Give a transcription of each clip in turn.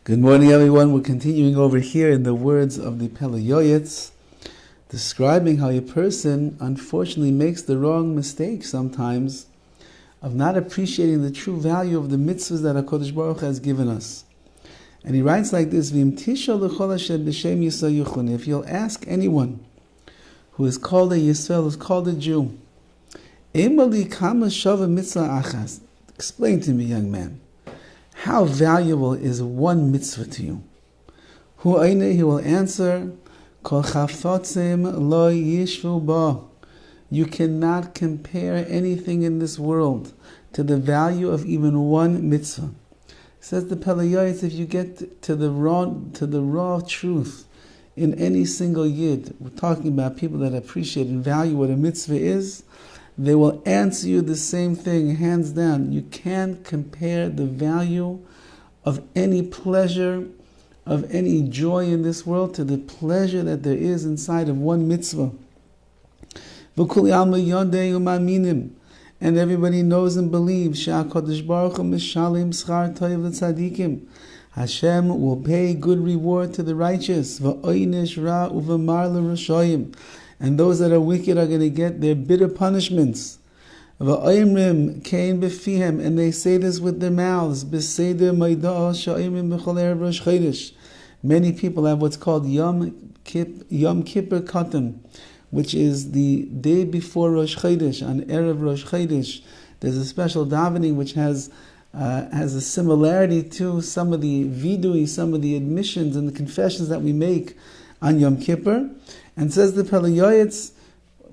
Good morning, everyone. We're continuing over here in the words of the PELE YOETZ, describing how a person unfortunately makes the wrong mistake sometimes of not appreciating the true value of the mitzvahs that HaKadosh Baruch Hu has given us. And he writes like this: if you'll ask anyone who is called a Yisrael, who is called a Jew, explain to me, young man, how valuable is one mitzvah to you? He will answer, you cannot compare anything in this world to the value of even one mitzvah. Says the PELE YOETZ, if you get to the raw truth in any single yid, we're talking about people that appreciate and value what a mitzvah is, they will answer you the same thing, hands down. You can't compare the value of any pleasure, of any joy in this world to the pleasure that there is inside of one mitzvah. And everybody knows and believes HaKadosh Baruch Hu mishalem schar tov l'tzadikim. Hashem will pay good reward to the righteous. V'oinish ra uvamar l'rashoyim. And those that are wicked are going to get their bitter punishments. V'oimrim kein befihem. And they say this with their mouths. B'seder maida'ah sha'imrim b'chol erev rosh chodesh. Many people have what's called Yom Kippur Katan, which is the day before Rosh Chodesh, on Erev Rosh Chodesh. There's a special davening which has a similarity to some of the vidui, some of the admissions and the confessions that we make on Yom Kippur. And says the PELE YOETZ,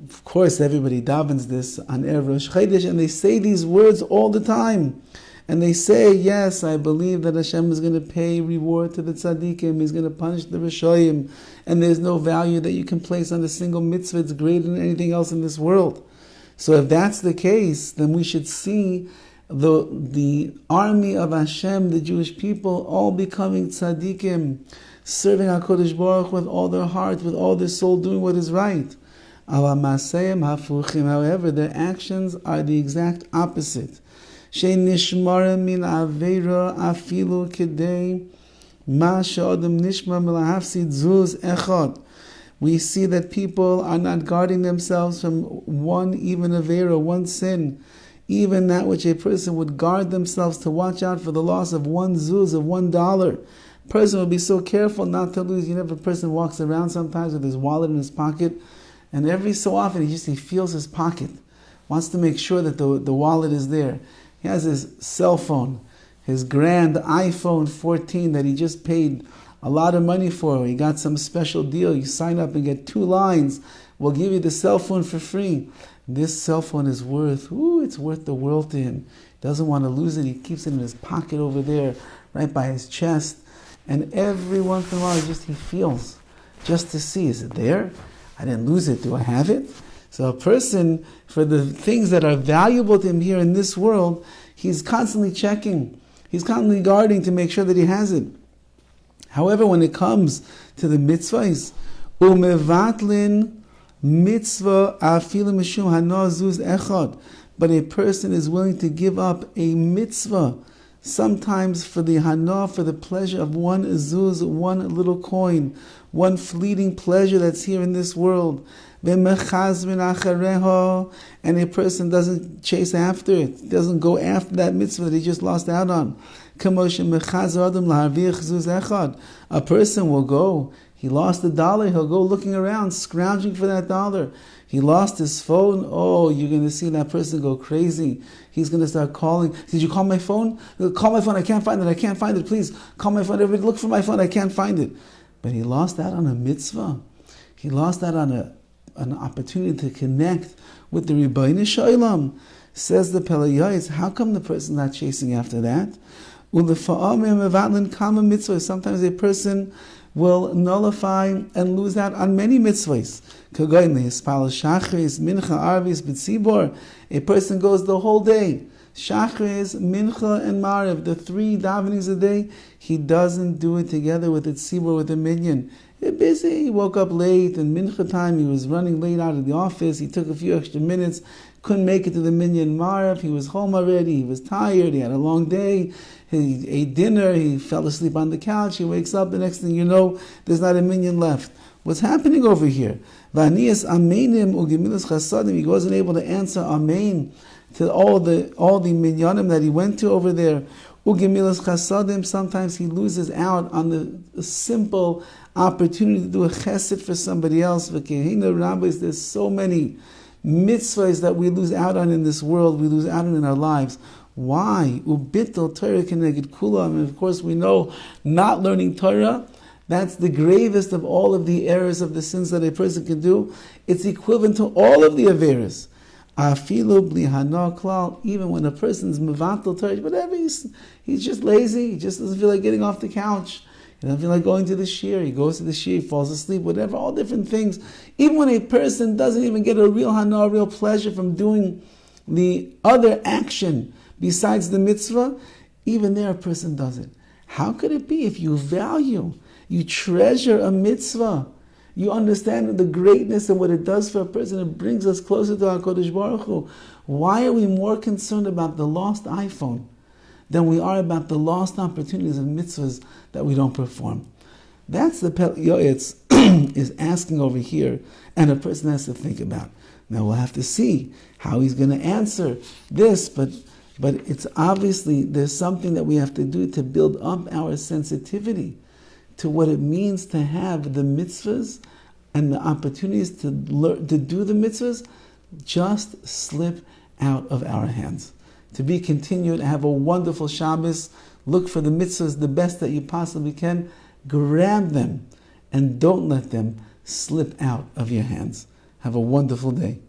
of course everybody davens this on Erev Rosh Chodesh, and they say these words all the time. And they say, yes, I believe that Hashem is going to pay reward to the tzaddikim, He's going to punish the rashoyim, and there's no value that you can place on a single mitzvah. It's greater than anything else in this world. So if that's the case, then we should see the army of Hashem, the Jewish people, all becoming tzaddikim, serving HaKadosh Baruch Hu with all their heart, with all their soul, doing what is right. However, their actions are the exact opposite. We see that people are not guarding themselves from one even avera, one sin, even that which a person would guard themselves to watch out for the loss of one zuz, of $1. A person will be so careful not to lose. You know, if a person walks around sometimes with his wallet in his pocket, and every so often he feels his pocket, wants to make sure that the wallet is there. He has his cell phone, his grand iPhone 14 that he just paid a lot of money for. He got some special deal. You sign up and get 2 lines. We'll give you the cell phone for free. This cell phone is it's worth the world to him. He doesn't want to lose it. He keeps it in his pocket over there, right by his chest. And every once in a while, he feels, just to see, is it there? I didn't lose it. Do I have it? So a person, for the things that are valuable to him here in this world, he's constantly checking. He's constantly guarding to make sure that he has it. However, when it comes to the mitzvahs, umevatlin mitzvah afilu mishum hana zuz echad, but a person is willing to give up a mitzvah, sometimes for the hana, for the pleasure of one zuz, one little coin, one fleeting pleasure that's here in this world. And a person doesn't chase after it, doesn't go after that mitzvah that he just lost out on. A person will go, he lost $1, he'll go looking around, scrounging for that $1. He lost his phone, you're going to see that person go crazy. He's going to start calling. Did you call my phone? Call my phone, I can't find it, please. Call my phone, everybody look for my phone, I can't find it. But he lost that on a mitzvah. He lost that on an opportunity to connect with the Rabbi Shalom. Says the PELE YOETZ, how come the person's not chasing after that? Sometimes a person will nullify and lose out on many mitzvahs. A person goes the whole day, Shachris, Mincha, and Mariv, the 3 davenings a day, he doesn't do it together with the tzibur, with the minyan. They're busy. He woke up late, and mincha time, he was running late out of the office. He took a few extra minutes, couldn't make it to the minyan Marav. He was home already. He was tired. He had a long day. He ate dinner. He fell asleep on the couch. He wakes up. The next thing you know, there's not a minyan left. What's happening over here? V'anias amenim ugemilas chasadim. He wasn't able to answer amen to all the minyanim that he went to over there. Ugemilas chasadim. Sometimes he loses out on the simple opportunity to do a chesed for somebody else. V'kehina rabbis. There's so many mitzvahs that we lose out on in this world. We lose out on in our lives. Why? Ubitol Torah keneged kulam. And of course, we know not learning Torah. That's the gravest of all of the errors of the sins that a person can do. It's equivalent to all of the averas. Afilu bli hana klal. Even when a person's mevatel Torah, whatever, he's just lazy. He just doesn't feel like getting off the couch. He doesn't feel like going to the shir. He goes to the shir, he falls asleep, whatever, all different things. Even when a person doesn't even get a real hana, a real pleasure from doing the other action besides the mitzvah, even there a person does it. How could it be? If you value, you treasure a mitzvah, you understand the greatness and what it does for a person, it brings us closer to HaKadosh Baruch Hu. Why are we more concerned about the lost iPhone than we are about the lost opportunities of mitzvahs that we don't perform? That's the PELE YOETZ is asking over here, and a person has to think about. Now we'll have to see how he's going to answer this, but it's obviously there's something that we have to do to build up our sensitivity to what it means to have the mitzvahs and the opportunities to do the mitzvahs just slip out of our hands. To be continued, have a wonderful Shabbos, look for the mitzvahs the best that you possibly can, grab them, and don't let them slip out of your hands. Have a wonderful day.